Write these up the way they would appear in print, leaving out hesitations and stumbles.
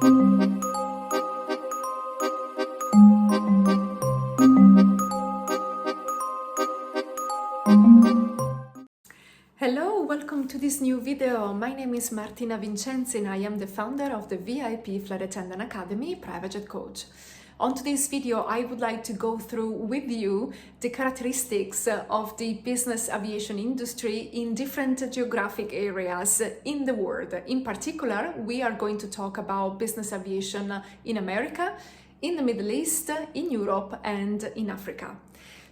Hello, welcome to this new video. My name is Martina Vincenzi and I am the founder of the VIP Flight Attendant Academy Private Jet Coach. On today's video, I would like to go through with you the characteristics of the business aviation industry in different geographic areas in the world. In particular, we are going to talk about business aviation in America, in the Middle East, in Europe, and in Africa.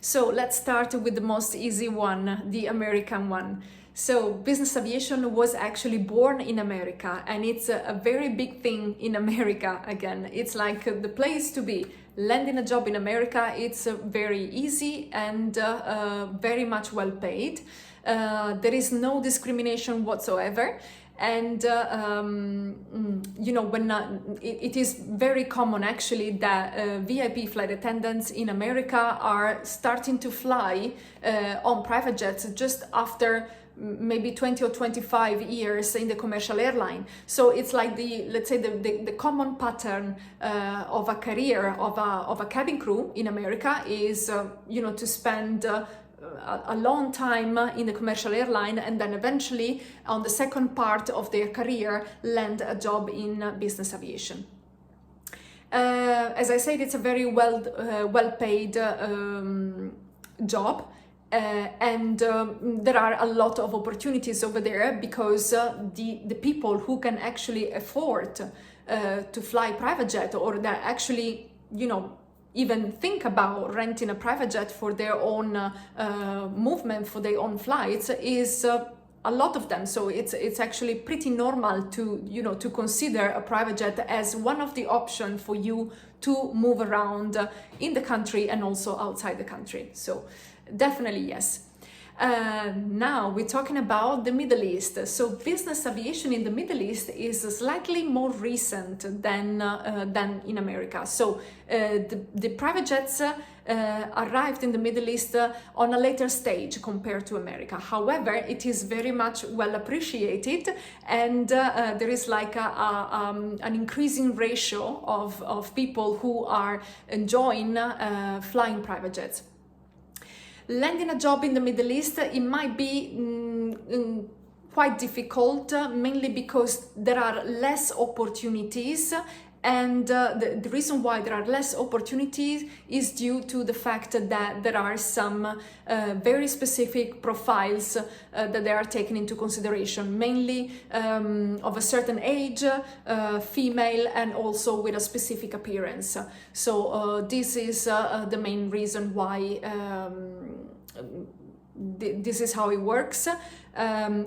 So let's start with the most easy one, the American one. So business aviation was actually born in America, and it's a very big thing in America. Again, it's like the place to be. Landing a job in America, it's very easy and very much well paid. There is no discrimination whatsoever. And you know, when it is very common actually that VIP flight attendants in America are starting to fly on private jets just after maybe 20 or 25 years in the commercial airline. So it's like let's say the common pattern of a career of a cabin crew in America is you know, to spend a long time in the commercial airline and then eventually on the second part of their career land a job in business aviation. As I said, it's a very well paid job. And there are a lot of opportunities over there because the people who can actually afford to fly private jet, or that actually, you know, even think about renting a private jet for their own movement, for their own flights, is a lot of them. So it's actually pretty normal to, you know, to consider a private jet as one of the options for you to move around in the country and also outside the country. So definitely yes. Now we're talking about the Middle East. So business aviation in the Middle East is slightly more recent than in America. So the private jets arrived in the Middle East on a later stage compared to America. However, it is very much well appreciated, and there is like an increasing ratio of people who are enjoying flying private jets. Landing a job in the Middle East, it might be quite difficult, mainly because there are less opportunities. And the reason why there are less opportunities is due to the fact that there are some very specific profiles that they are taken into consideration, mainly of a certain age, female, and also with a specific appearance. So this is the main reason why this is how it works.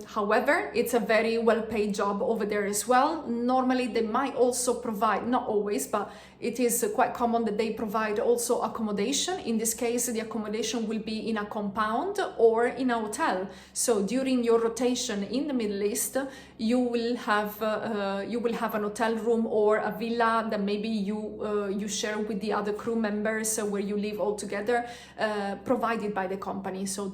However, it's a very well-paid job over there as well. Normally, they might also provide, not always, but it is quite common that they provide also accommodation. In this case, the accommodation will be in a compound or in a hotel. So during your rotation in the Middle East, you will have an hotel room or a villa that maybe you share with the other crew members, where you live all together, provided by the company. So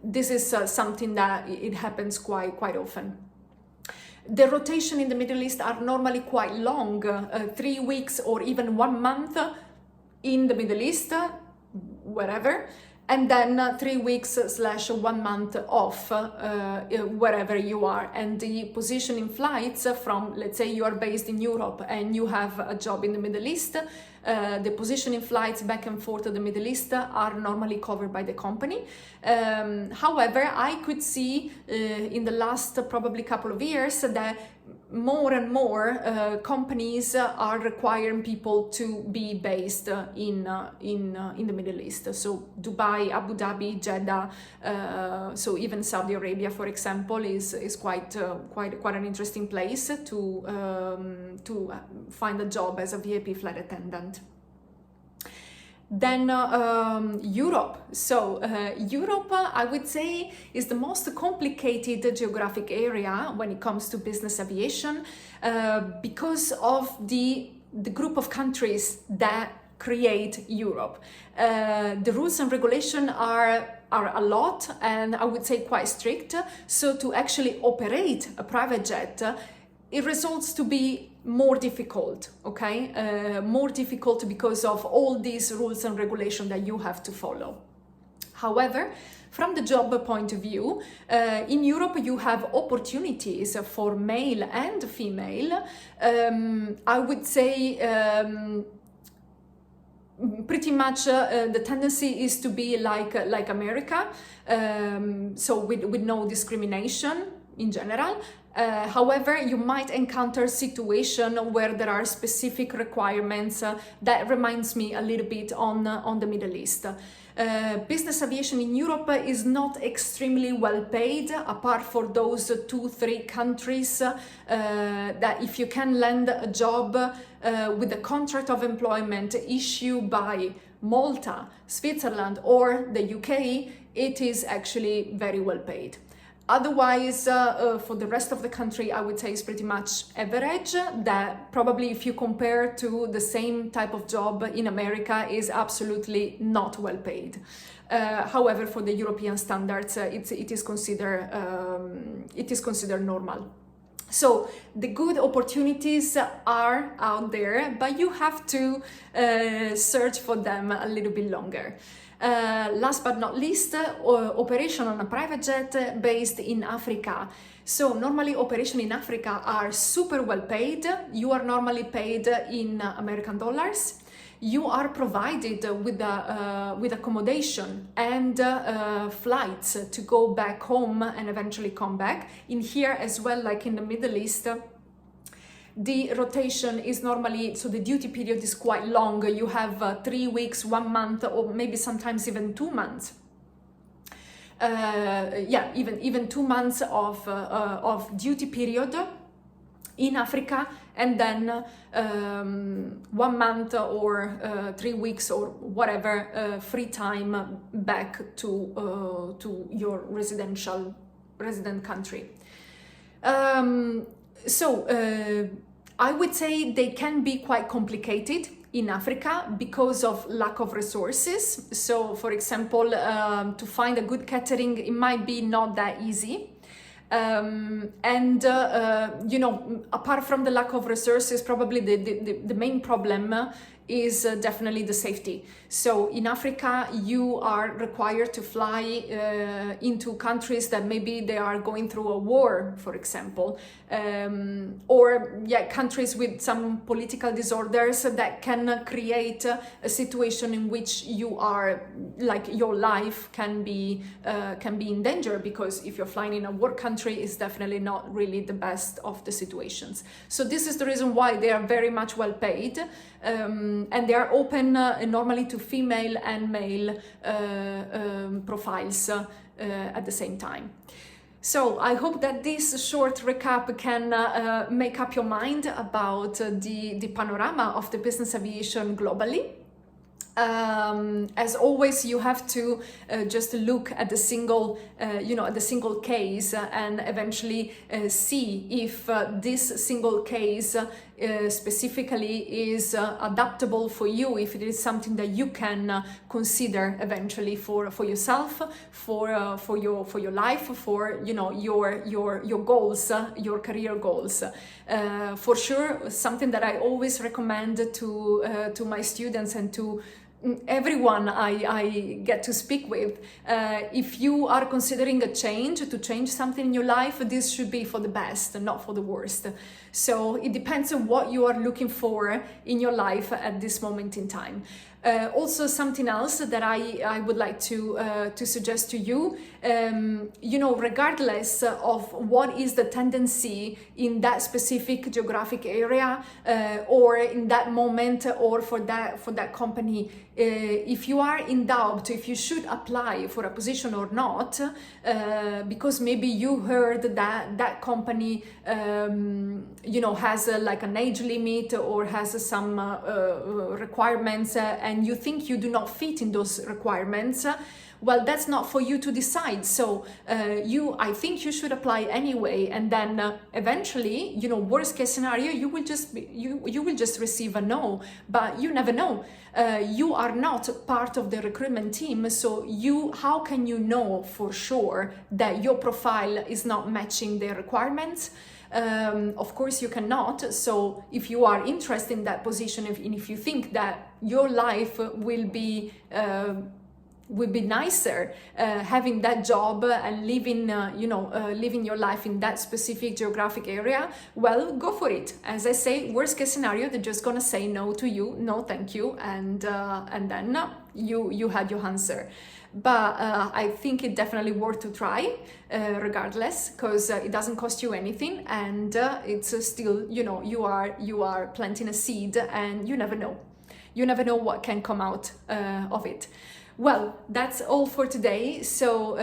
this is something that it happens quite often. The rotation in the Middle East are normally quite long, 3 weeks or even 1 month in the Middle East, wherever, and then 3 weeks / 1 month off wherever you are. And the positioning flights from, let's say you are based in Europe and you have a job in the Middle East, the positioning flights back and forth to the Middle East are normally covered by the company. However, I could see in the last probably couple of years that more and more companies are requiring people to be based in the Middle East. So Dubai, Abu Dhabi, Jeddah, so even Saudi Arabia, for example, is quite an interesting place to find a job as a VIP flight attendant. Then Europe. So Europe, I would say, is the most complicated geographic area when it comes to business aviation because of the group of countries that create Europe. The rules and regulations are a lot, and I would say quite strict. So to actually operate a private jet, it results to be more difficult, okay? More difficult because of all these rules and regulations that you have to follow. However, from the job point of view, in Europe you have opportunities for male and female. I would say pretty much the tendency is to be like America, so with no discrimination in general. However, you might encounter a situation where there are specific requirements that reminds me a little bit on the Middle East. Business aviation in Europe is not extremely well paid, apart for those 2-3 countries that if you can land a job with a contract of employment issued by Malta, Switzerland or the UK, it is actually very well paid. Otherwise, for the rest of the country, I would say it's pretty much average. That probably if you compare to the same type of job in America is absolutely not well paid. However, for the European standards, it is considered normal. So the good opportunities are out there, but you have to search for them a little bit longer. Last but not least, operation on a private jet based in Africa. So normally operation in Africa are super well paid. You are normally paid in American dollars. You are provided with accommodation and flights to go back home and eventually come back. In here as well, like in the Middle East, the rotation is normally, so the duty period is quite long. You have 3 weeks, 1 month, or maybe sometimes even 2 months. Even 2 months of duty period in Africa, and then 1 month or 3 weeks or whatever free time back to your resident country. I would say they can be quite complicated in Africa because of lack of resources. So, for example, to find a good catering, it might be not that easy. Apart from the lack of resources, probably the main problem is definitely the safety. So in Africa, you are required to fly into countries that maybe they are going through a war, for example, or countries with some political disorders that can create a situation in which you are, like, your life can be in danger, because if you're flying in a war country, it's definitely not really the best of the situations. So this is the reason why they are very much well paid. And they are open normally to female and male profiles at the same time. So I hope that this short recap can make up your mind about the panorama of the business aviation globally. As always, you have to just look at the single, at the single case, and eventually see if this single case specifically is adaptable for you, if it is something that you can consider eventually for yourself, for your life, for your goals, your career goals. For sure, something that I always recommend to my students and to everyone I get to speak with, if you are considering a change, to change something in your life, this should be for the best, not for the worst. So it depends on what you are looking for in your life at this moment in time. Also, something else that I would like to suggest to you, regardless of what is the tendency in that specific geographic area, or in that moment, or for that company, if you are in doubt if you should apply for a position or not, because maybe you heard that company has like an age limit or has some requirements, and you think you do not fit in those requirements, well, that's not for you to decide. So I think you should apply anyway, and then eventually, worst case scenario, you will just receive a no. But you never know. You are not part of the recruitment team, so how can you know for sure that your profile is not matching their requirements? Of course you cannot. So if you are interested in that position, if you think that your life will be nicer having that job and living living your life in that specific geographic area, well, go for it. As I say, worst case scenario, they're just gonna say no to you, no thank you, and then you had your answer. But I think it definitely worth to try regardless, because it doesn't cost you anything, and it's still, you are planting a seed, and you never know what can come out of it. Well, that's all for today. So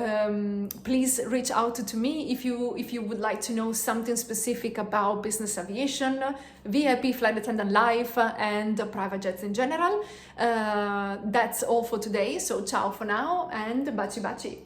please reach out to me if you would like to know something specific about business aviation, VIP flight attendant life, and private jets in general. That's all for today. So ciao for now, and baci baci.